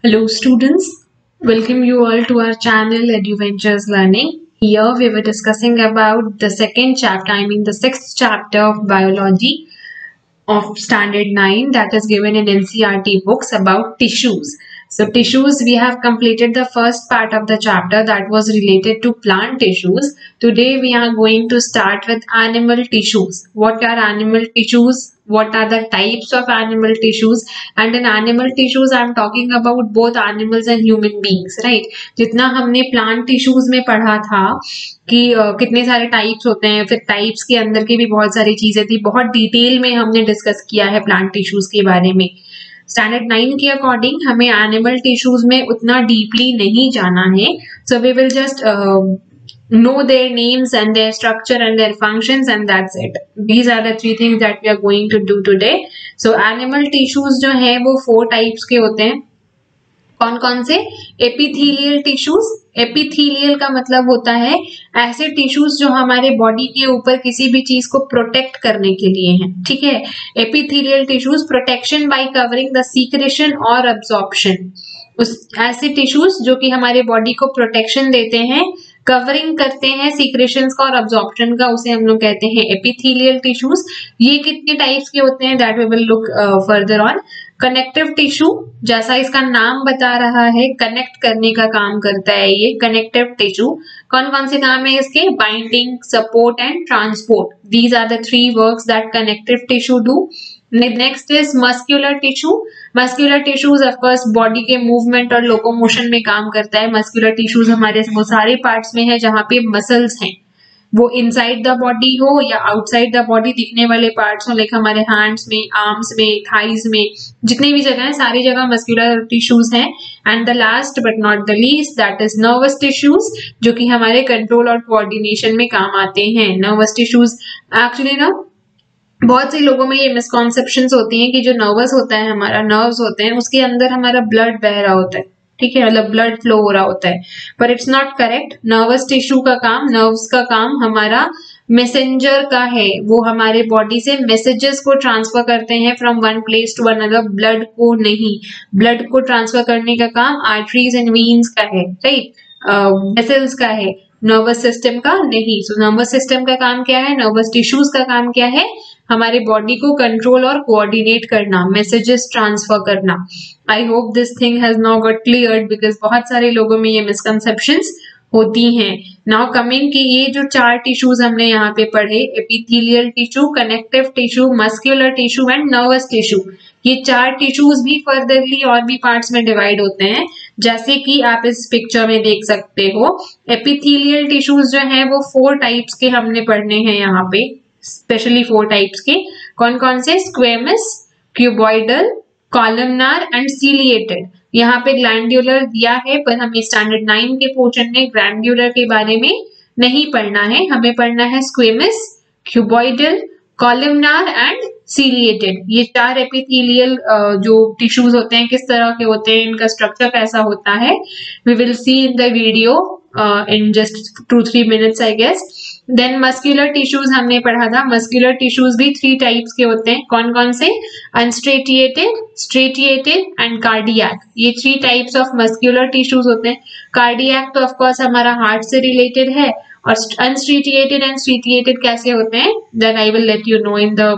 Hello students, welcome you all to our channel EduVentures Learning. Here we were discussing about the second chapter, the sixth chapter of biology of standard 9 that is given in NCERT books about tissues. So tissues, we have completed the first part of the chapter that was related to plant tissues. Today we are going to start with animal tissues. What are animal tissues? What are the types of animal tissues? And in animal tissues I am talking about both animals and human beings, right? जितना हमने plant tissues में पढ़ा था कि कितने सारे types होते हैं, फिर टाइप्स के अंदर की भी बहुत सारी चीजें थी, बहुत डिटेल में हमने डिस्कस किया है प्लांट टिश्यूज के बारे में. स्टैंडर्ड 9 के अकॉर्डिंग हमें एनिमल टिश्यूज में उतना डीपली नहीं जाना है. So we will just know their names and their structure and their functions and that's it. These are the three things that we are going to do today. So animal tissues जो है वो 4 types के होते हैं. कौन कौन से? Epithelial tissues. Epithelial का मतलब होता है ऐसे टिश्यूज जो हमारे बॉडी के ऊपर किसी भी चीज को प्रोटेक्ट करने के लिए हैं. ठीक है, epithelial tissues, protection bye covering the secretion और अब्सॉर्प्शन. उस ऐसे टिश्यूज जो कि हमारे बॉडी को प्रोटेक्शन देते हैं, कवरिंग करते हैं सीक्रेशंस का और अब्सॉर्प्शन का, उसे हम लोग कहते हैं एपिथेलियल टिश्यूज. ये कितने टाइप्स के होते हैं that we will look further on. Connective tissue, जैसा इसका नाम बता रहा है, कनेक्ट करने का काम करता है ये कनेक्टिव टिश्यू. कौन कौन से काम है इसके? Binding, support and transport. These are the 3 works that connective tissue do. Next is muscular tissue. Muscular tissues of course body के मूवमेंट और लोकोमोशन में काम करता है. मस्क्यूलर टिश्यूज हमारे वो सारे पार्ट्स में है जहां पे मसल्स हैं, वो इनसाइड द बॉडी हो या आउटसाइड द बॉडी दिखने वाले पार्ट्स हो, लाइक हमारे हैंड्स में, आर्म्स में, थाइज में, जितनी भी जगह है सारी जगह मस्क्यूलर टिश्यूज हैं. And the last but not the least that is nervous tissues, जो कि हमारे कंट्रोल और कोऑर्डिनेशन में काम आते हैं. नर्वस टिश्यूज एक्चुअली ना बहुत से लोगों में ये मिसकॉन्सेप्शंस होती हैं कि जो नर्वस होता है, हमारा नर्व्स होते हैं, उसके अंदर हमारा ब्लड बह रहा होता है. ठीक है, मतलब ब्लड फ्लो हो रहा होता है, पर it's not correct. Nervous tissue का काम, नर्व्स का काम हमारा मैसेंजर का है. वो हमारे बॉडी से मैसेजेस को ट्रांसफर करते हैं from one place to another. Blood को नहीं, ब्लड को ट्रांसफर करने का काम आर्टरीज एंड वीन्स का है, राइट, वेसल्स का है, नर्वस सिस्टम का नहीं. सो नर्वस सिस्टम का काम क्या है? नर्वस टिश्यूज का काम क्या है? हमारे बॉडी को कंट्रोल और कोऑर्डिनेट करना, मैसेजेस ट्रांसफर करना. आई hope this thing has now got cleared, because बहुत सारे लोगों में ये मिसकंसेप्शंस होती हैं. नाउ कमिंग कि ये जो 4 टिश्यूज हमने यहाँ पे पढ़े, epithelial tissue, connective tissue, muscular tissue and nervous tissue, ये 4 टिश्यूज भी फर्दरली और भी पार्ट्स में डिवाइड होते हैं, जैसे कि आप इस पिक्चर में देख सकते हो. एपिथेलियल टिश्यूज जो है वो 4 टाइप्स के हमने पढ़ने हैं यहाँ पे, स्पेशली 4 टाइप्स के. कौन कौन से? Squamous, cuboidal, columnar and ciliated. यहाँ पे ग्लैंड्यूलर दिया है, पर हमें स्टैंडर्ड 9 के पोर्शन में ग्लैंड्यूलर के बारे में नहीं पढ़ना है. हमें पढ़ना है squamous, cuboidal, columnar and ciliated. ये 4 एपिथेलियल जो टिश्यूज होते हैं किस तरह के होते हैं, इनका स्ट्रक्चर कैसा होता है, we will see in the video in just 2-3 minutes I guess. Then muscular tissues हमने पढ़ा था. मस्क्यूलर टिश्यूज भी 3 टाइप्स के होते हैं. कौन कौन से? अनस्ट्रेटिएटेड, स्ट्रेटिएटेड एंड कार्डियक. ये 3 टाइप्स ऑफ मस्क्यूलर टिश्यूज होते हैं. कार्डियक तो ऑफ कोर्स हमारा हार्ट से रिलेटेड है, और अनस्ट्रेटिएटेड एंड स्ट्रेटिएटेड कैसे होते हैं that I will let you know in the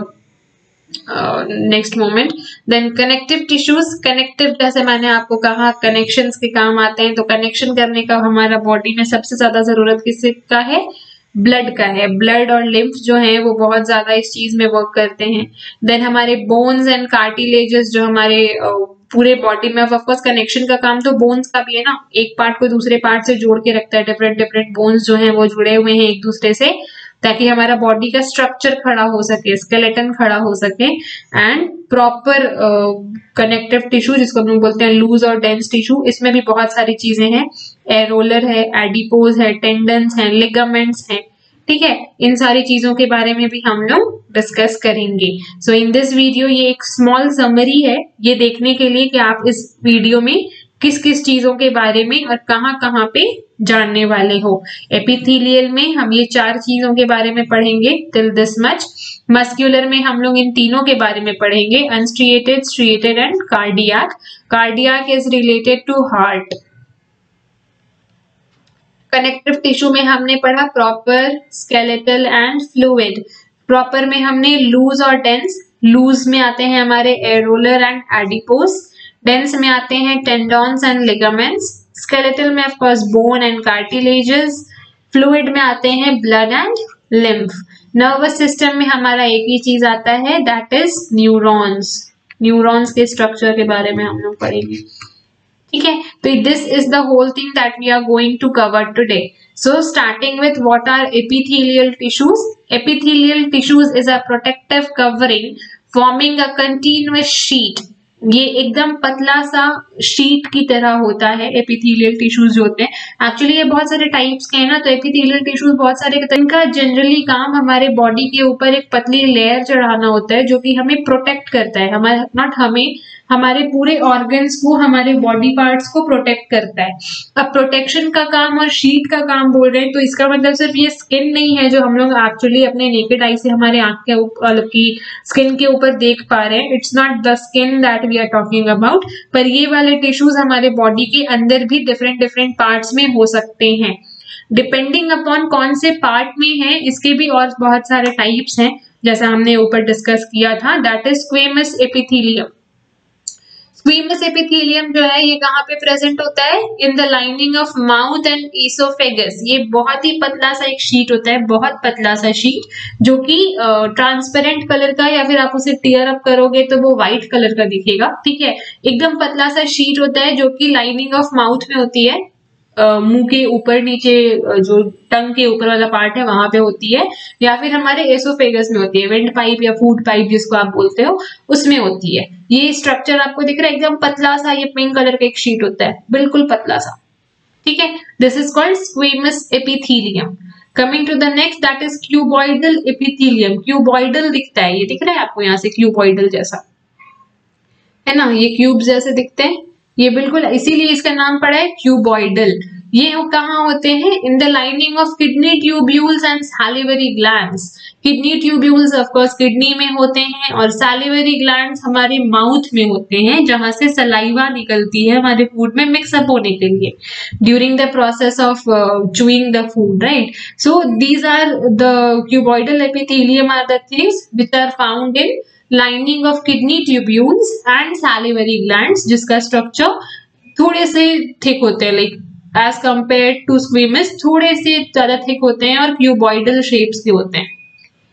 next moment. Then connective tissues. Connective, जैसे मैंने आपको कहा, कनेक्शंस के काम आते हैं. तो कनेक्शन करने का हमारा बॉडी में सबसे ज्यादा जरूरत किसका है? ब्लड का है. ब्लड और लिम्फ जो है वो बहुत ज्यादा इस चीज में वर्क करते हैं. देन हमारे बोन्स एंड कार्टिलेजेस जो हमारे पूरे बॉडी में, ऑफ कोर्स कनेक्शन का काम तो बोन्स का भी है ना, एक पार्ट को दूसरे पार्ट से जोड़ के रखता है. डिफरेंट डिफरेंट बोन्स जो है वो जुड़े हुए हैं एक दूसरे से, ताकि हमारा बॉडी का स्ट्रक्चर खड़ा हो सके, स्केलेटन खड़ा हो सके. एंड प्रॉपर कनेक्टिव टिश्यू जिसको हम बोलते हैं लूज और डेंस टिश्यू, इसमें भी बहुत सारी चीजें हैं. एरोलर है, एडिपोज है, टेंडन्स हैं, लिगामेंट्स हैं. ठीक है, इन सारी चीजों के बारे में भी हम लोग डिस्कस करेंगे. सो इन दिस वीडियो ये एक स्मॉल समरी है, ये देखने के लिए कि आप इस वीडियो में किस किस चीजों के बारे में और कहाँ कहाँ पे जानने वाले हो। एपिथेलियल में हम ये 4 चीजों के बारे में पढ़ेंगे टिल दिस मच। मस्क्यूलर में हम लोग इन तीनों के बारे में पढ़ेंगे, unstriated, striated and cardiac. Cardiac is related to heart. Connective tissue में हमने पढ़ा proper, skeletal and fluid. Proper में हमने लूज और डेंस। लूज में आते हैं हमारे एरोलर एंड एडिपोस, डेंस में आते हैं टेंडॉन्स एंड लिगामेंट्स, स्केलेटल में of course bone and cartilages, fluid में आते हैं blood and lymph. Nervous system में हमारा एक ही चीज आता है, दैट इज न्यूरॉन्स। न्यूरॉन्स के स्ट्रक्चर के बारे में हम लोग पढ़ेंगे, ठीक है। तो this is the whole thing that we are going to cover today. So starting with what are epithelial tissues. Epithelial tissues is a protective covering forming a continuous sheet. ये एकदम पतला सा शीट की तरह होता है एपिथेलियल टिश्यूज जो होते हैं। एक्चुअली ये बहुत सारे टाइप्स के हैं ना, तो एपिथेलियल टिश्यूज बहुत सारे, इनका जनरली काम हमारे बॉडी के ऊपर एक पतली लेयर चढ़ाना होता है जो कि हमें प्रोटेक्ट करता है, हमारे नॉट हमें, हमारे पूरे ऑर्गन्स को, हमारे बॉडी पार्ट्स को प्रोटेक्ट करता है। अब प्रोटेक्शन का काम और शीट का काम बोल रहे हैं, तो इसका मतलब सिर्फ ये स्किन नहीं है जो हम लोग एक्चुअली अपने नेकेड आई से हमारे आंख के ऊपर की स्किन के ऊपर देख पा रहे हैं। It's not the skin that we are talking about, पर ये वाले टिश्यूज हमारे बॉडी के अंदर भी डिफरेंट डिफरेंट पार्ट्स में हो सकते हैं। डिपेंडिंग अपॉन कौन से पार्ट में है, इसके भी और बहुत सारे टाइप्स हैं, जैसा हमने ऊपर डिस्कस किया था, that is squamous epithelium. Squamous epithelium जो है ये कहाँ पे प्रेजेंट होता है, in the lining of mouth and oesophagus. ये बहुत ही पतला सा एक शीट होता है, बहुत पतला सा शीट, जो कि ट्रांसपेरेंट कलर का, या फिर आप उसे टीयर अप करोगे तो वो व्हाइट कलर का दिखेगा, ठीक है। एकदम पतला सा शीट होता है जो कि लाइनिंग ऑफ माउथ में होती है, मुंह के ऊपर नीचे जो टंग के ऊपर वाला पार्ट है वहां पे होती है, या फिर हमारे एसोफेगस में होती है, वेंट पाइप या फूड पाइप जिसको आप बोलते हो, उसमें होती है। ये स्ट्रक्चर आपको दिख रहा है, एकदम पतला सा, ये पिंक कलर का एक शीट होता है, बिल्कुल पतला सा, ठीक है। This is called squamous epithelium. Coming to the next, that is cuboidal epithelium. Cuboidal दिखता है, ये दिख रहा है आपको यहाँ से, क्यूबॉइडल जैसा है ना, ये क्यूब जैसे दिखते हैं, ये बिल्कुल इसीलिए इसका नाम पड़ा है क्यूबॉइडल। ये कहाँ होते हैं, इन the lining of kidney tubules and salivary glands. Kidney tubules of course kidney में होते हैं, और सैलिवरी ग्लैंड्स हमारे माउथ में होते हैं, जहां से सलाइवा निकलती है हमारे फूड में मिक्सअप होने के लिए during the process of chewing the food, right. So these are the cuboidal epithelium are the things which are found in lining of kidney tubules and salivary glands, जिसका structure थोड़े से thick होते हैं, like as compare to squamous थोड़े से ज्यादा thick होते हैं और क्यूबॉइडल शेप्स के होते हैं,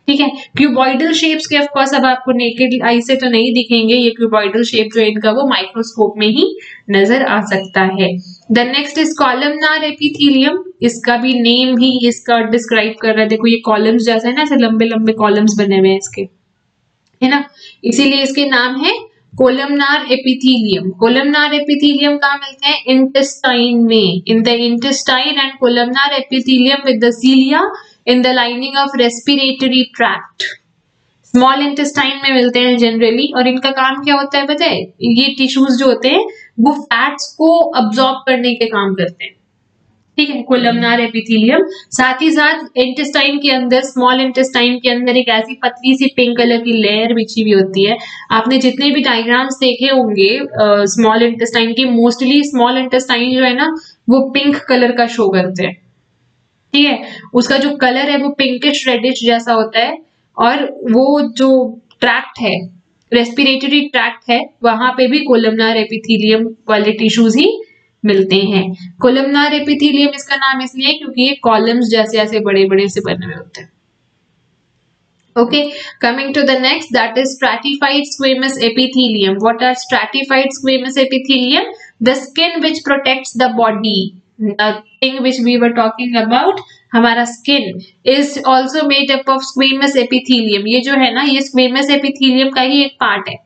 ठीक है। क्यूबॉइडल शेप्स के ऑफ कोर्स अब आपको नेकेड आई से तो नहीं दिखेंगे, ये क्यूबॉइडल शेप जो है इनका वो माइक्रोस्कोप में ही नजर आ सकता है। The next is columnar epithelium. इसका भी नेम ही इसका डिस्क्राइब कर रहा है, देखो ये कॉलम्स जैसा है ना, ऐसे लंबे लंबे कॉलम्स बने हुए हैं इसके, है ना, इसीलिए इसके नाम है कोलमनार एपिथेलियम। कोलमनार एपिथेलियम कहाँ मिलते हैं, इंटेस्टाइन में, in the intestine, and columnar epithelium with the cilia in the lining of respiratory tract. Small intestine में मिलते हैं जनरली, और इनका काम क्या होता है पता है, ये टिश्यूज जो होते हैं वो फैट्स को अब्सॉर्ब करने के काम करते हैं, ठीक है, कोलमनार एपिथेलियम। साथ ही साथ इंटेस्टाइन के अंदर, स्मॉल इंटेस्टाइन के अंदर एक ऐसी पतली सी पिंक कलर की लेयर बिछी हुई होती है। आपने जितने भी डायग्राम्स देखे होंगे स्मॉल इंटेस्टाइन के, मोस्टली स्मॉल इंटेस्टाइन जो है ना वो पिंक कलर का शो करते हैं, ठीक है। उसका जो कलर है वो पिंकिश रेडिश जैसा होता है, और वो जो ट्रैक्ट है, रेस्पिरेटरी ट्रैक्ट है, वहां पे भी कोलमनार एपिथेलियम वाले टिश्यूज ही मिलते हैं। कोलमनार एपिथेलियम इसका नाम इसलिए क्योंकि ये कॉलम्स जैसे ऐसे बड़े बड़े से बने हुए होते हैं। Okay, coming to the next, that is stratified squamous epithelium. What are stratified squamous epithelium? The skin which protects the body. The thing which we were talking about, हमारा skin is also made up of squamous epithelium. ये जो है ना, ये squamous epithelium का ही एक part है।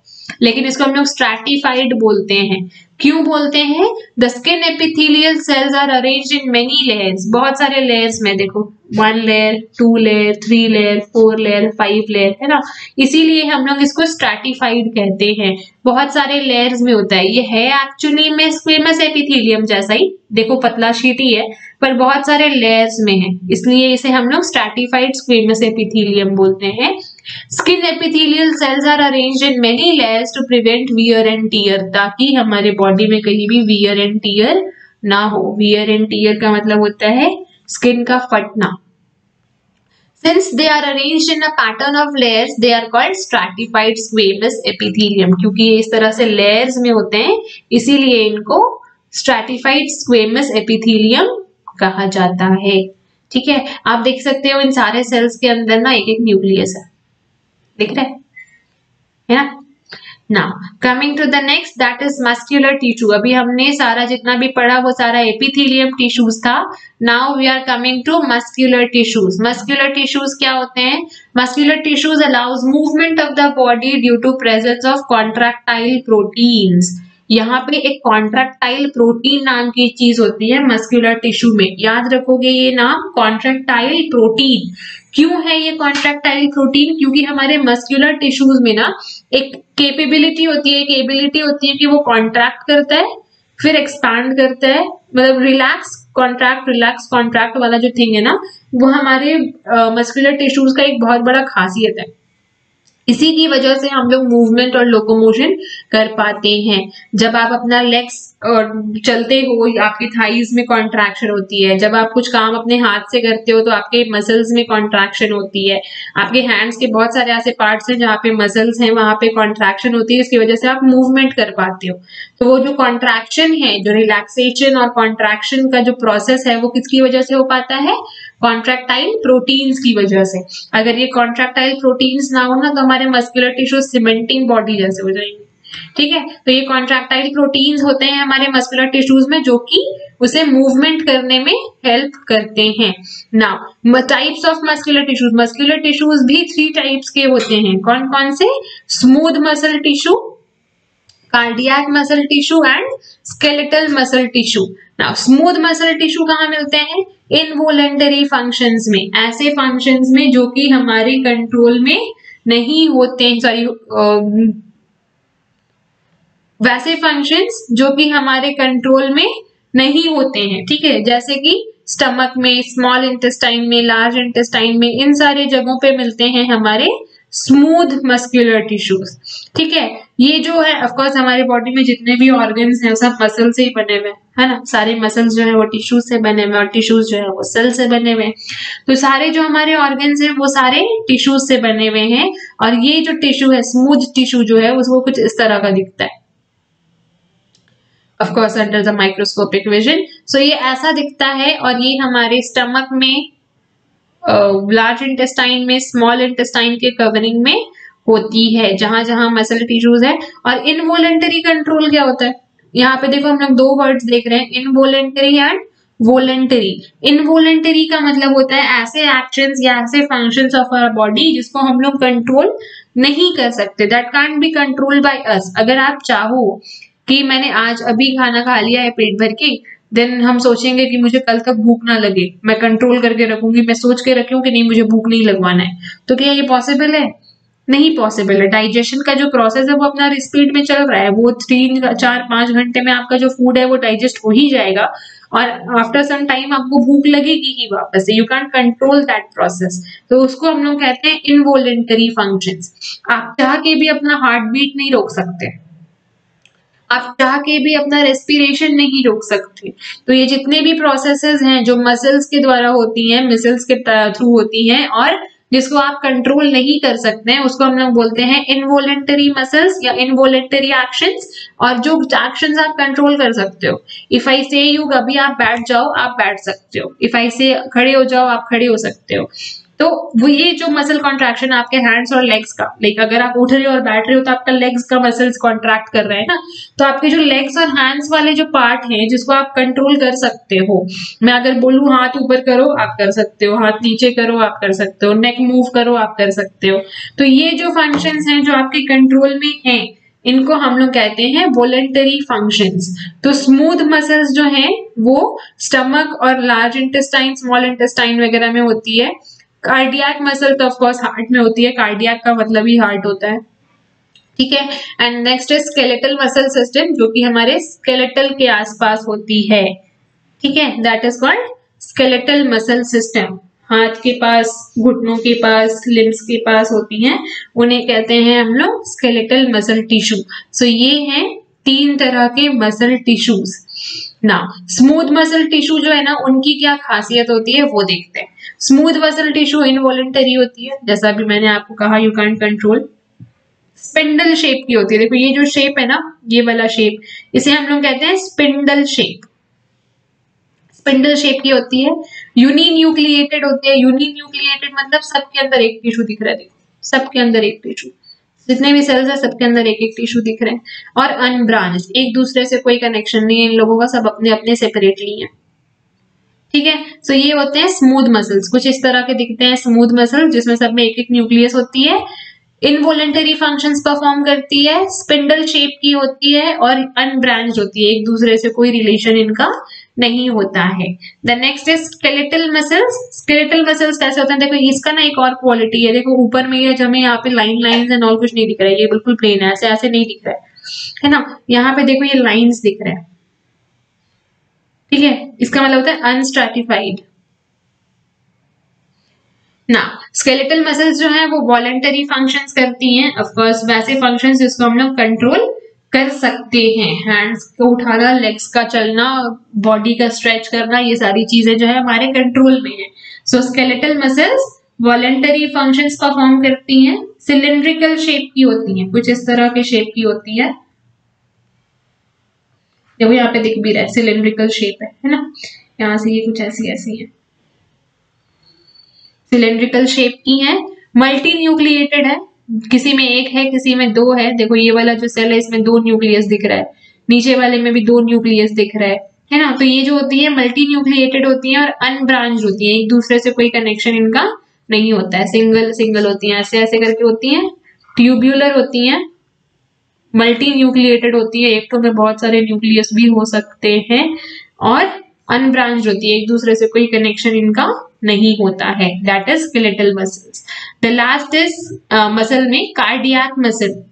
लेकिन इसको हम लोग स्ट्रैटिफाइड बोलते हैं। क्यों बोलते हैं? The skin epithelial cells are arranged in many layers, बहुत सारे लेयर्स में, देखो 1 layer, 2 layer, 3 layer, 4 layer, 5 layer, है ना, इसीलिए हम लोग इसको स्ट्रैटिफाइड कहते हैं। बहुत सारे लेयर्स में होता है। ये है एक्चुअली में स्क्वेमस एपिथेलियम जैसा ही, देखो पतला शीट ही है, पर बहुत सारे लेयर्स में है, इसलिए इसे हम लोग स्ट्रैटिफाइड स्क्वेमस एपिथेलियम बोलते हैं। Skin epithelial cells are arranged in many layers to prevent wear and tear, ताकि हमारे बॉडी में कहीं भी वियर एंड टियर ना हो। वियर एंड टियर का मतलब होता है स्किन का फटना। Since they are arranged in a pattern of layers, they are called stratified squamous epithelium. क्योंकि ये इस तरह से layers में होते हैं, इसीलिए इनको stratified squamous epithelium कहा जाता है। ठीक है, आप देख सकते हो इन सारे सेल्स के अंदर ना एक एक न्यूक्लियस है, दिख रहा है ना। Now coming to the next, that is muscular tissue. अभी हमने सारा जितना भी पढ़ा वो सारा epithelium tissues था। Now we are coming to muscular tissues. Muscular tissues क्या होते हैं? Muscular tissues allows movement of the body due to presence of contractile proteins. यहाँ पे एक कॉन्ट्रैक्टाइल प्रोटीन नाम की चीज होती है मस्कुलर टिश्यू में, याद रखोगे ये नाम, कॉन्ट्रैक्टाइल प्रोटीन। क्यों है ये कॉन्ट्रैक्टाइल प्रोटीन? क्योंकि हमारे मस्कुलर टिश्यूज में ना एक कैपेबिलिटी होती है, एक एबिलिटी होती है कि वो कॉन्ट्रैक्ट करता है फिर एक्सपैंड करता है, मतलब रिलैक्स कॉन्ट्रैक्ट वाला जो थिंग है ना, वो हमारे मस्कुलर टिश्यूज का एक बहुत बड़ा खासियत है। इसी की वजह से हम लोग मूवमेंट और लोकोमोशन कर पाते हैं। जब आप अपना लेग्स चलते हो, आपकी थाइज में कॉन्ट्रैक्शन होती है। जब आप कुछ काम अपने हाथ से करते हो तो आपके मसल्स में कॉन्ट्रैक्शन होती है। आपके हैंड्स के बहुत सारे ऐसे पार्ट्स हैं जहाँ पे मसल्स हैं, वहां पे कॉन्ट्रैक्शन होती है, इसकी वजह से आप मूवमेंट कर पाते हो। तो वो जो कॉन्ट्रैक्शन है, जो रिलैक्सेशन और कॉन्ट्रैक्शन का जो प्रोसेस है, वो किसकी वजह से हो पाता है? कॉन्ट्रैक्टाइल प्रोटीन्स की वजह से। अगर ये कॉन्ट्रैक्टाइल प्रोटीन्स ना हो ना तो हमारे मस्कुलर टिश्यू सीमेंटिंग बॉडी जैसे हो जाएंगे। ठीक है, तो ये कॉन्ट्रैक्टाइल प्रोटीन्स होते हैं हमारे मस्कुलर टिश्यूज में, जो कि उसे मूवमेंट करने में हेल्प करते हैं। Now types of muscular tissues भी 3 टाइप्स के होते हैं। कौन कौन से? Smooth muscle tissue, cardiac muscle tissue and skeletal muscle tissue. Now smooth muscle tissue कहाँ मिलते हैं? इनवॉलेंटरी फंक्शंस में, ऐसे फंक्शंस में जो कि हमारे कंट्रोल में नहीं होते हैं, वैसे फंक्शंस जो कि हमारे कंट्रोल में नहीं होते हैं। ठीक है, जैसे कि स्टमक में, स्मॉल इंटेस्टाइन में, लार्ज इंटेस्टाइन में, इन सारे जगहों पे मिलते हैं हमारे स्मूथ मस्कुलर टिश्यूज। ठीक है, ये जो है ऑफ कोर्स हमारे बॉडी में जितने भी ऑर्गन्स हैं सब मसल से ही बने हुए है ना। सारे मसल्स जो है वो टिश्यूज से बने हुए और टिश्यूज जो है वो सेल से बने हुए। तो सारे जो हमारे ऑर्गन्स हैं वो सारे टिश्यूज से बने हुए हैं। और ये जो टिश्यू है, स्मूथ टिश्यू जो है, उसको कुछ इस तरह का दिखता है of course under the microscopic vision. So ये ऐसा दिखता है और ये हमारे स्टमक में, लार्ज इंटेस्टाइन में, स्मॉल इंटेस्टाइन के कवरिंग में होती है, जहां जहां मसल टिश्यूज है। और इनवॉलेंटरी कंट्रोल क्या होता है? यहाँ पे देखो हम लोग 2 वर्ड्स देख रहे हैं, इनवॉलेंटरी एंड वॉलेंटरी। इनवॉलेंटरी का मतलब होता है ऐसे एक्शंस या ऐसे फंक्शंस ऑफ आवर बॉडी जिसको हम लोग कंट्रोल नहीं कर सकते, that can't be controlled by us. अगर आप चाहो कि मैंने आज अभी खाना खा लिया है पेट भर के, देन हम सोचेंगे कि मुझे कल तक भूख ना लगे, मैं कंट्रोल करके रखूंगी, मैं सोच के रखूं कि नहीं मुझे भूख नहीं लगवाना है, तो क्या ये पॉसिबल है? नहीं पॉसिबल है। डाइजेशन का जो प्रोसेस है वो अपना स्पीड में चल रहा है, वो 3, 4, 5 घंटे में आपका जो फूड है वो डाइजेस्ट हो ही जाएगा और आफ्टर सम टाइम आपको भूख लगेगी ही वापस से। You can control that process, तो उसको हम लोग कहते हैं इनवॉलेंटरी फंक्शंस। आप चाह के भी अपना हार्ट बीट नहीं रोक सकते, आप चाह के भी अपना रेस्पिरेशन नहीं रोक सकते। तो ये जितने भी प्रोसेसेस हैं जो मसल्स के द्वारा होती हैं, मसल्स के थ्रू होती हैं और जिसको आप कंट्रोल नहीं कर सकते हैं, उसको हम लोग बोलते हैं इनवॉलेंटरी मसल्स या इनवॉलेंटरी एक्शंस। और जो एक्शंस आप कंट्रोल कर सकते हो, इफ आई से यू अभी आप बैठ जाओ, आप बैठ सकते हो। इफ आई से खड़े हो जाओ, आप खड़े हो सकते हो। तो वो ये जो मसल कॉन्ट्रैक्शन आपके हैंड्स और लेग्स का, लाइक अगर आप उठ रहे हो और बैठ रहे हो तो आपका लेग्स का मसल्स कॉन्ट्रैक्ट कर रहे हैं ना, तो आपके जो लेग्स और हैंड्स वाले जो पार्ट हैं जिसको आप कंट्रोल कर सकते हो, मैं अगर बोलूं हाथ ऊपर करो आप कर सकते हो, हाथ नीचे करो आप कर सकते हो, नेक मूव करो आप कर सकते हो। तो ये जो फंक्शंस हैं जो आपके कंट्रोल में हैं, इनको हम लोग कहते हैं वॉलेंटरी फंक्शंस। तो स्मूथ मसल्स जो हैं वो स्टमक और लार्ज इंटेस्टाइन, स्मॉल इंटेस्टाइन वगैरह में होती है। कार्डियक मसल तो ऑफ कोर्स हार्ट में होती है, कार्डियक का मतलब ही हार्ट होता है, ठीक है। एंड नेक्स्ट है स्केलेटल मसल सिस्टम, जो कि हमारे स्केलेटल के आसपास होती है, ठीक है, that is called skeletal muscle system. हाथ के पास, घुटनों के पास, लिम्स के पास होती हैं, उन्हें कहते हैं हम लोग स्केलेटल मसल टिश्यू। सो ये हैं 3 तरह के मसल टिश्यूज। ना स्मूथ मसल टिश्यू जो है ना, उनकी क्या खासियत होती है वो देखते हैं। स्मूथ मसल टिश्यू इनवॉलेंटरी होती है, जैसा भी मैंने आपको कहा, you can control. Spindle shape की होती है, देखो ये जो शेप है ना, ये वाला शेप, इसे हम लोग कहते हैं स्पिंडल शेप। स्पिंडल शेप की होती है, यूनिन्यूक्लिएटेड होती है। यूनिन्यूक्लिएटेड मतलब सबके अंदर एक टिश्यू दिख रहा है, देखो सबके अंदर एक टिश्यू, जितने भी सेल्स है सबके अंदर एक एक टिश्यू दिख रहे हैं। और अनब्रांच्ड, एक दूसरे से कोई कनेक्शन नहीं है इन लोगों का, सब अपने अपने सेपरेटली है, ठीक है। सो ये होते हैं स्मूथ मसल्स, कुछ इस तरह के दिखते हैं स्मूथ मसल, जिसमें सब में एक एक न्यूक्लियस होती है, इनवॉलेंटरी फंक्शंस परफॉर्म करती है, स्पिंडल शेप की होती है और अनब्रांच्ड होती है, एक दूसरे से कोई रिलेशन इनका नहीं होता है। The next is skeletal muscles. Skeletal muscles कैसे होते हैं, देखो इसका ना एक और क्वालिटी है, देखो ऊपर में ये हमें यहाँ पे लाइन लाइंस एंड ऑल कुछ नहीं दिख रहा है, ये बिल्कुल प्लेन है, ऐसे ऐसे नहीं दिख रहा है ना, यहाँ पे देखो ये लाइन्स दिख रहे हैं, ठीक है, इसका मतलब होता है अनस्ट्रैटिफाइड। ना स्केलेटल मसल्स जो है वो वॉलेंटरी फंक्शंस करती हैं, ऑफ कोर्स वैसे फंक्शंस जिसको हम लोग कंट्रोल कर सकते हैं, हैंड्स को उठाना, लेग्स का चलना, बॉडी का स्ट्रेच करना, ये सारी चीजें जो है हमारे कंट्रोल में है। So skeletal muscles voluntary functions perform करती हैं, सिलिंड्रिकल शेप की होती हैं, कुछ इस तरह के शेप की होती है, देखो यहाँ पे दिख भी रहा है सिलिंड्रिकल शेप है ना, यहाँ से ये कुछ ऐसी ऐसी है, सिलेंड्रिकल शेप की है, मल्टी न्यूक्लिएटेड है, किसी में एक है किसी में 2 है, देखो ये वाला जो सेल है इसमें 2 न्यूक्लियस दिख रहा है, नीचे वाले में भी 2 न्यूक्लियस दिख रहा है ना। तो ये जो होती है मल्टी न्यूक्लिएटेड होती है और अनब्रांच्ड होती है, एक दूसरे से कोई कनेक्शन इनका नहीं होता है, सिंगल सिंगल होती है, ऐसे ऐसे करके होती है, ट्यूब्यूलर होती है, मल्टी न्यूक्लिएटेड होती है, एक तो में बहुत सारे न्यूक्लियस भी हो सकते हैं, और अनब्रांच्ड होती है, एक दूसरे से कोई कनेक्शन इनका नहीं होता है, that is skeletal muscles. The last is muscle में cardiac muscle.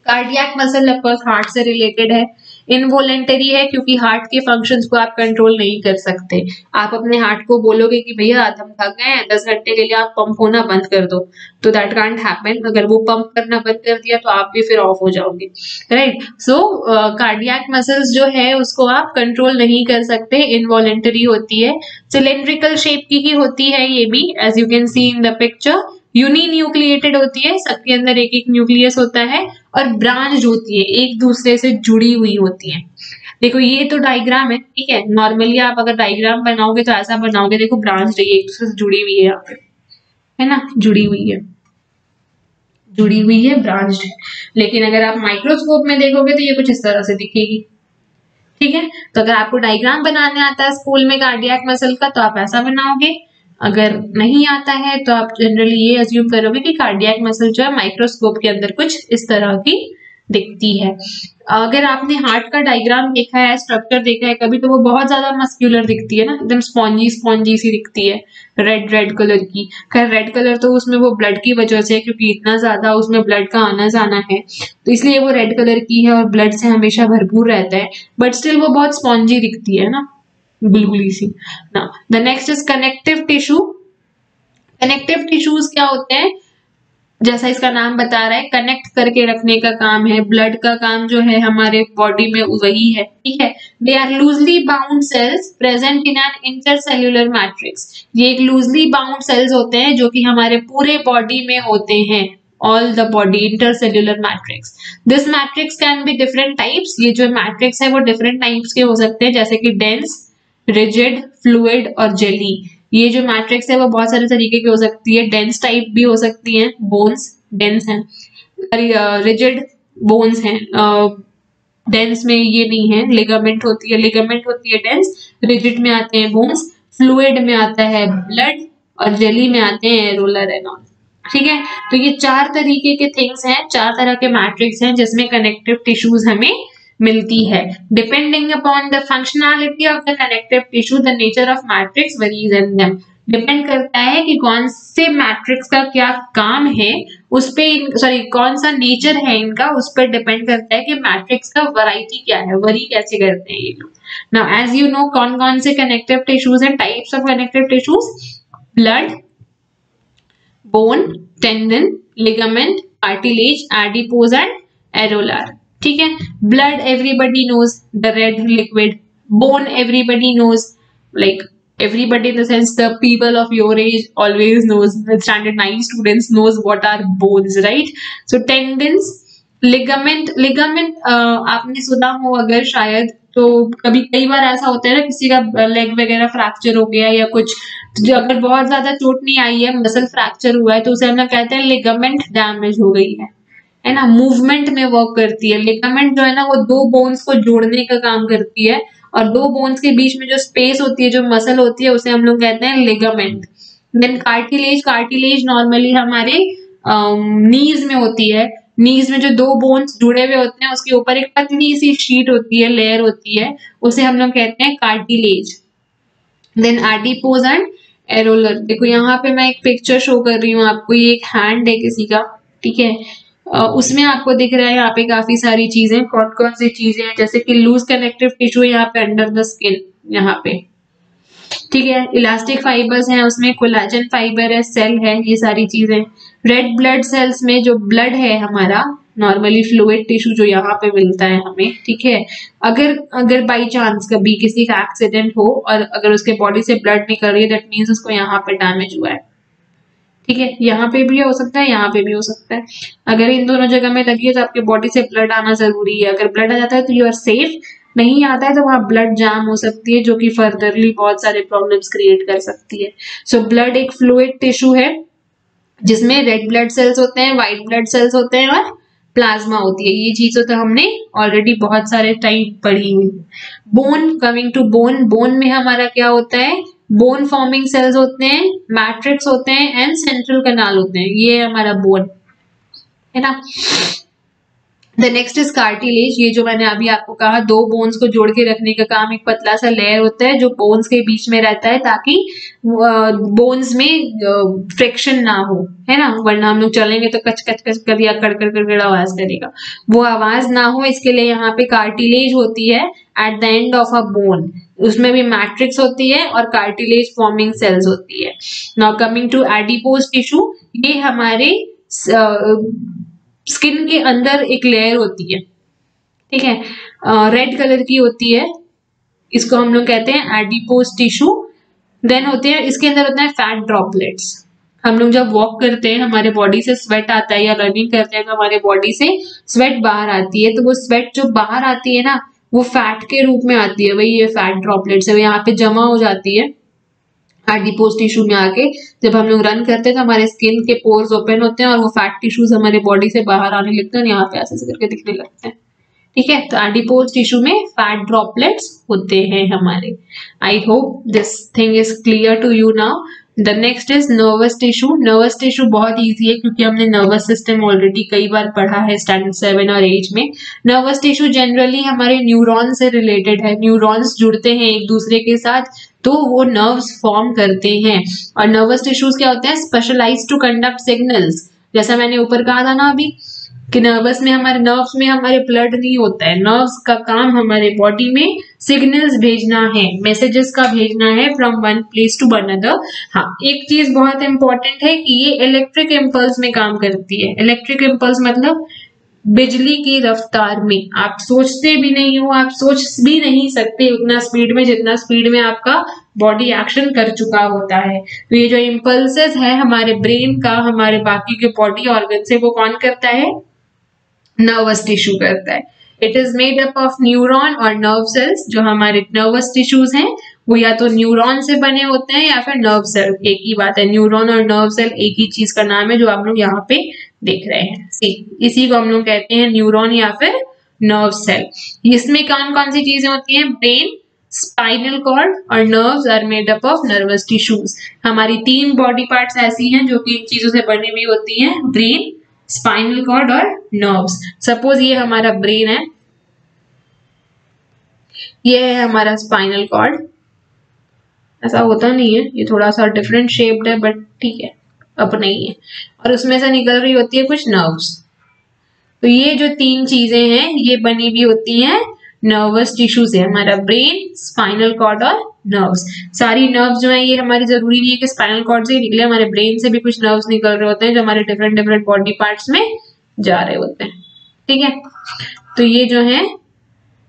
Cardiac muscle of course heart से रिलेटेड है, इनवॉलेंटरी है क्योंकि हार्ट के फंक्शंस को आप कंट्रोल नहीं कर सकते। आप अपने हार्ट को बोलोगे कि भैया हम थक गए हैं, 10 घंटे के लिए आप पंप होना बंद कर दो, तो दैट कांट हैपन। अगर वो पंप करना बंद कर दिया तो आप भी फिर ऑफ हो जाओगे, राइट। सो कार्डियक मसल्स जो है उसको आप कंट्रोल नहीं कर सकते, इनवॉलेंटरी होती है, सिलेंड्रिकल शेप की ही होती है ये भी, as you can see in the picture, uninucleated होती है, सबके अंदर एक एक न्यूक्लियस होता है, और ब्रांच होती है, एक दूसरे से जुड़ी हुई होती है। देखो ये तो डायग्राम है, ठीक है, नॉर्मली आप अगर डायग्राम बनाओगे तो ऐसा बनाओगे, देखो ब्रांच एक दूसरे से जुड़ी हुई है, यहाँ पे है ना, जुड़ी हुई है, जुड़ी हुई है, ब्रांच्ड है। लेकिन अगर आप माइक्रोस्कोप में देखोगे तो ये कुछ इस तरह से दिखेगी, ठीक है। तो अगर आपको डायग्राम बनाने आता है स्कूल में कार्डियक मसल का तो आप ऐसा बनाओगे, अगर नहीं आता है तो आप जनरली ये अज्यूम करोगे कि कार्डियक मसल जो है माइक्रोस्कोप के अंदर कुछ इस तरह की दिखती है। अगर आपने हार्ट का डायग्राम देखा है, स्ट्रक्चर देखा है कभी, तो वो बहुत ज्यादा मस्क्यूलर दिखती है ना, एकदम स्पॉन्जी स्पॉन्जी सी दिखती है, रेड रेड कलर की। खैर रेड कलर तो उसमें वो ब्लड की वजह से, क्योंकि इतना ज्यादा उसमें ब्लड का आना जाना है तो इसलिए वो रेड कलर की है और ब्लड से हमेशा भरपूर रहता है, बट स्टिल वो बहुत स्पॉन्जी दिखती है ना, बुलबुली सी ना। The next is connective tissue. Connective tissues क्या होते हैं, जैसा इसका नाम बता रहा है, कनेक्ट करके रखने का काम है, ब्लड का काम जो है हमारे बॉडी में वही है, ठीक है। They are loosely bound cells present in an intercellular matrix. ये एक लूजली बाउंड सेल्स होते हैं जो कि हमारे पूरे बॉडी में होते हैं, all the body intercellular matrix. This matrix can be different types. ये जो मैट्रिक्स है वो डिफरेंट टाइप्स के हो सकते हैं, जैसे कि डेंस, रिजिड, फ्लूइड और जेली। ये जो मैट्रिक्स है वो बहुत सारे तरीके की हो सकती है, डेंस टाइप भी हो सकती है, बोन्स डेंस हैं, रिजिड बोन्स हैं, डेंस में ये नहीं है, लिगामेंट होती है डेंस, रिजिड में आते हैं बोन्स, फ्लूइड में आता है ब्लड और जेली में आते हैं रोलर एंड ऑल, ठीक है, तो ये 4 तरीके के थिंग्स हैं, 4 तरह के मैट्रिक्स हैं जिसमें कनेक्टिव टिश्यूज हमें मिलती है। Depending upon the functionality of the connective tissue the nature of matrix varies in them. Depend करता है कि कौन से मैट्रिक्स का क्या काम है, उस पे सॉरी कौन सा नेचर है इनका, उस पर डिपेंड करता है कि मैट्रिक्स का वैरायटी क्या है, वरी कैसे करते हैं ये लोग। नाउ एज यू नो कौन कौन से कनेक्टिव टिश्यूज हैं, types of connective tissues, blood, bone, tendon, ligament, cartilage, adipose and areolar. ठीक है, blood everybody knows the red liquid, bone everybody knows, like everybody in the sense the people of your age always knows, the standard 9 students knows what are bones, right? So tendons, ligament आपने सुना हो अगर शायद, तो कभी कई बार ऐसा होता है ना किसी का लेग वगैरह फ्रैक्चर हो गया या कुछ, तो अगर बहुत ज्यादा चोट नहीं आई है, मसल फ्रैक्चर हुआ है, तो उसे हम लोग कहते हैं लिगामेंट डैमेज हो गई है ना, मूवमेंट में वर्क करती है। लिगामेंट जो है ना वो दो बोन्स को जोड़ने का काम करती है, और दो बोन्स के बीच में जो स्पेस होती है, जो मसल होती है, उसे हम लोग कहते हैं ligament. Then cartilage, cartilage normally हमारे नीज में होती है, नीज में जो दो बोन्स जुड़े हुए होते हैं उसके ऊपर एक पतली सी शीट होती है, लेयर होती है, उसे हम लोग कहते हैं cartilage. Then adipose and areolar. देखो यहाँ पे मैं एक पिक्चर शो कर रही हूँ आपको, ये एक हैंड है किसी का, ठीक है, उसमें आपको दिख रहा है यहाँ पे काफी सारी चीजें, कौन कौन सी चीजें हैं, जैसे कि लूज कनेक्टिव टिश्यू यहाँ पे अंडर द स्किन यहाँ पे, ठीक है, इलास्टिक फाइबर्स हैं उसमें, कोलाजन फाइबर है, सेल है, ये सारी चीजें। रेड ब्लड सेल्स में जो ब्लड है हमारा नॉर्मली फ्लूइड टिश्यू जो यहाँ पे मिलता है हमें, ठीक है, अगर बाई चांस कभी किसी का एक्सीडेंट हो और अगर उसके बॉडी से ब्लड निकल रही है, दैट मीन्स उसको यहाँ पे डैमेज हुआ है, ठीक है, यहाँ पे भी हो सकता है, यहाँ पे भी हो सकता है। अगर इन दोनों जगह में लगी है तो आपके बॉडी से ब्लड आना जरूरी है, अगर ब्लड आ जाता है तो यू आर सेफ, नहीं आता है तो वहां ब्लड जाम हो सकती है, जो कि फर्दरली बहुत सारे प्रॉब्लम्स क्रिएट कर सकती है। सो ब्लड एक फ्लूइड टिश्यू है जिसमें रेड ब्लड सेल्स होते हैं, व्हाइट ब्लड सेल्स होते हैं और प्लाज्मा होती है। ये चीजें तो हमने ऑलरेडी बहुत सारे टाइम पढ़ी हुई। Bone, coming to bone, bone में हमारा क्या होता है, बोन फॉर्मिंग सेल्स होते हैं, मैट्रिक्स होते हैं एंड सेंट्रल कनाल होते हैं, ये हमारा बोन है ना। द नेक्स्ट इज कार्टिलेज, ये जो मैंने अभी आपको कहा दो बोन्स को जोड़ के रखने का काम, एक पतला सा लेयर होता है जो बोन्स के बीच में रहता है ताकि बोन्स में फ्रिक्शन ना हो, है ना, वरना हम लोग चलेंगे तो कच कच कच कर या कड़ कड़ कड़ आवाज करेगा, वो आवाज ना हो इसके लिए यहाँ पे कार्टिलेज होती है at the end of a bone, उसमें भी मैट्रिक्स होती है और कार्टिलेज फॉर्मिंग सेल्स होती है। Now coming to adipose tissue, ये हमारे स्किन के अंदर एक लेयर होती है, ठीक है, रेड कलर की होती है, इसको हम लोग कहते हैं एडिपोज टिश्यू। देन होते हैं, इसके अंदर होता है फैट ड्रॉपलेट्स। हम लोग जब वॉक करते हैं हमारे बॉडी से स्वेट आता है या रनिंग करते हैं तो हमारे बॉडी से स्वेट बाहर आती है, तो वो स्वेट जो बाहर आती है ना वो फैट के रूप में आती है, वही ये फैट ड्रॉपलेट्स है, वो यहाँ पे जमा हो जाती है एडिपोज टिश्यू में आके। जब हम लोग रन करते हैं तो हमारे स्किन के पोर्स ओपन होते हैं और वो फैट टिश्यूज हमारे बॉडी से बाहर आने लगते हैं और यहाँ पे ऐसे करके दिखने लगते हैं, ठीक है, तो एडिपोज टिश्यू में फैट ड्रॉपलेट्स होते हैं हमारे। I hope this thing is clear to you now. The next is nervous tissue. Nervous tissue बहुत ईजी है क्योंकि हमने नर्वस सिस्टम ऑलरेडी कई बार पढ़ा है स्टैंडर्ड 7 और 8 में। नर्वस टिश्यू जनरली हमारे न्यूरॉन से रिलेटेड है, न्यूरॉन्स जुड़ते हैं एक दूसरे के साथ तो वो नर्व्स फॉर्म करते हैं। और नर्वस टिश्यूज क्या होते हैं, स्पेशलाइज टू कंडक्ट सिग्नल्स, जैसा मैंने ऊपर कहा था ना अभी कि नर्वस में हमारे नर्व्स में हमारे ब्लड नहीं होता है, नर्व्स का काम हमारे बॉडी में सिग्नल्स भेजना है, मैसेजेस का भेजना है from one place to another. हाँ, एक चीज बहुत इंपॉर्टेंट है कि ये इलेक्ट्रिक इम्पल्स में काम करती है। इलेक्ट्रिक इम्पल्स मतलब बिजली की रफ्तार में, आप सोचते भी नहीं हो, आप सोच भी नहीं सकते उतना स्पीड में जितना स्पीड में आपका बॉडी एक्शन कर चुका होता है। तो ये जो इम्पल्सेस है हमारे ब्रेन का हमारे बाकी के बॉडी ऑर्गन से, वो कौन करता है, नर्वस टिश्यू करता है। It is made up of neuron और नर्व सेल्स। जो हमारे नर्वस टिश्यूज हैं वो या तो न्यूरॉन से बने होते हैं या फिर नर्व सेल, एक ही बात है, न्यूरॉन और नर्व सेल एक ही चीज का नाम है जो आप लोग यहाँ पे देख रहे हैं। इसी को हम लोग कहते हैं न्यूरॉन या फिर नर्व सेल। इसमें कौन कौन सी चीजें होती हैं, ब्रेन, स्पाइनल कॉर्ड और nerves are made up of nervous tissues. हमारी 3 बॉडी पार्ट्स ऐसी हैं जो कि इन चीजों से बनी हुई होती हैं, ब्रेन, स्पाइनल कॉर्ड और नर्व्स। सपोज ये हमारा ब्रेन है, ये है हमारा स्पाइनल कॉर्ड। ऐसा होता नहीं है, ये थोड़ा सा डिफरेंट शेप्ड है बट ठीक है, अब नहीं है। और उसमें से निकल रही होती है कुछ नर्व्स। तो ये जो 3 चीजें हैं ये बनी हुई होती हैं नर्वस टिश्यू से। हमारा ब्रेन, स्पाइनल कॉर्ड और नर्व्स। सारी नर्व्स जो है ये हमारी जरूरी नहीं है कि स्पाइनल कॉर्ड से ही निकले, हमारे ब्रेन से भी कुछ नर्व्स निकल रहे होते हैं जो हमारे डिफरेंट डिफरेंट बॉडी पार्ट्स में जा रहे होते हैं। ठीक है, तो ये जो है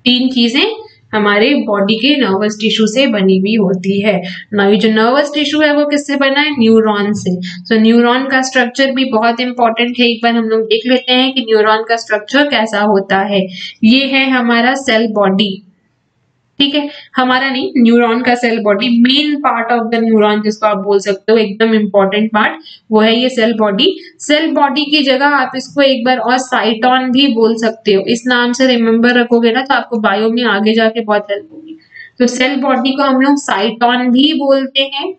3 चीजें हमारे बॉडी के नर्वस टिश्यू से बनी हुई होती है ना। ये जो नर्वस टिश्यू है वो किससे बना है? न्यूरॉन से। सो न्यूरॉन का स्ट्रक्चर भी बहुत इंपॉर्टेंट है, एक बार हम लोग देख लेते हैं कि न्यूरॉन का स्ट्रक्चर कैसा होता है। ये है हमारा सेल बॉडी, ठीक है, हमारा नहीं, न्यूरॉन का cell body, main part of the neuron जिसको आप बोल सकते हो, एकदम इंपॉर्टेंट पार्ट वो है ये सेल बॉडी। सेल बॉडी की जगह आप इसको एक बार और साइटॉन भी बोल सकते हो। इस नाम से रिमेम्बर रखोगे ना तो आपको बायो में आगे जाके बहुत हेल्प होगी। तो सेल बॉडी को हम लोग साइटॉन भी बोलते हैं।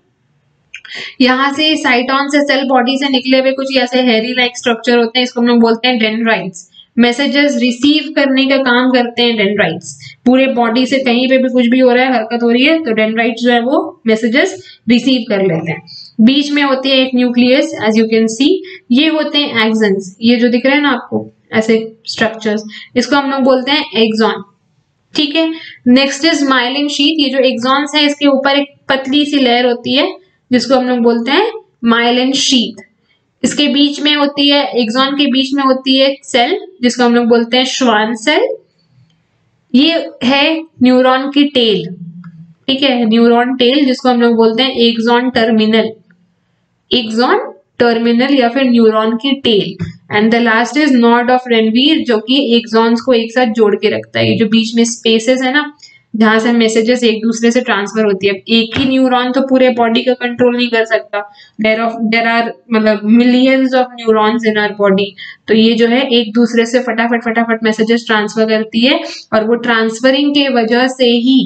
यहाँ से साइटॉन से सेल बॉडी से निकले हुए कुछ ऐसे हेरी लाइक स्ट्रक्चर होते हैं, इसको हम लोग बोलते हैं डेंड्राइट्स। मैसेजेस रिसीव करने का काम करते हैं डेंड्राइट्स। पूरे बॉडी से कहीं पे भी कुछ भी हो रहा है, हरकत हो रही है, तो डेंड्राइट्स जो है वो मैसेजेस रिसीव कर लेते हैं। बीच में होती है एक nucleus, as you can see. ये होते हैं एक्सन्स, ये जो दिख रहे हैं ना आपको ऐसे स्ट्रक्चर्स, इसको हम लोग बोलते हैं एक्सॉन। ठीक है, नेक्स्ट इज माइलिन शीथ। ये जो एक्सॉन्स है इसके ऊपर एक पतली सी लेयर होती है जिसको हम लोग बोलते हैं माइलिन शीथ। इसके बीच में होती है, एक्सॉन के बीच में होती है सेल जिसको हम लोग बोलते हैं श्वान सेल। ये है न्यूरॉन की टेल, ठीक है, न्यूरॉन टेल जिसको हम लोग बोलते हैं एक्सॉन टर्मिनल। एक्सॉन टर्मिनल या फिर न्यूरॉन की tail. And the last is node of Ranvier जो कि एक्सॉन्स को एक साथ जोड़ के रखता है। ये जो बीच में स्पेसेस है ना जहां से मैसेजेस एक दूसरे से ट्रांसफर होती है। एक ही न्यूरॉन तो पूरे बॉडी का कंट्रोल नहीं कर सकता, देयर आर मतलब millions of neurons in our body. तो ये जो है एक दूसरे से फटाफट फटाफट मैसेजेस ट्रांसफर करती है और वो ट्रांसफरिंग के वजह से ही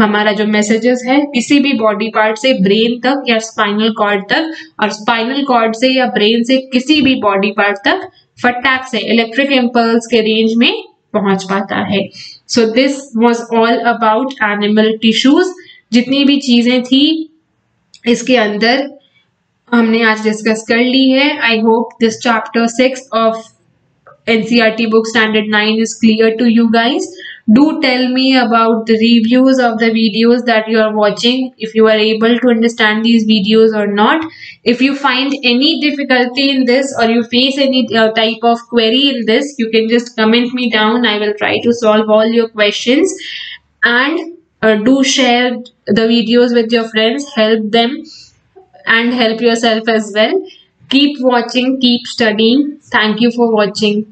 हमारा जो मैसेजेस है किसी भी बॉडी पार्ट से ब्रेन तक या स्पाइनल कॉर्ड तक, और स्पाइनल कॉर्ड से या ब्रेन से किसी भी बॉडी पार्ट तक फटाक से इलेक्ट्रिक इम्पल्स के रेंज में पहुंच पाता है। So this was all about animal tissues. जितनी भी चीजें थी इसके अंदर हमने आज डिस्कस कर ली है। आई hope this chapter 6 of NCERT book standard 9 is clear to you guys. Do tell me about the reviews of the videos that you are watching, if you are able to understand these videos or not. If you find any difficulty in this or you face any type of query in this, you can just comment me down. I will try to solve all your questions. And do share the videos with your friends, help them and help yourself as well. Keep watching, keep studying. Thank you for watching.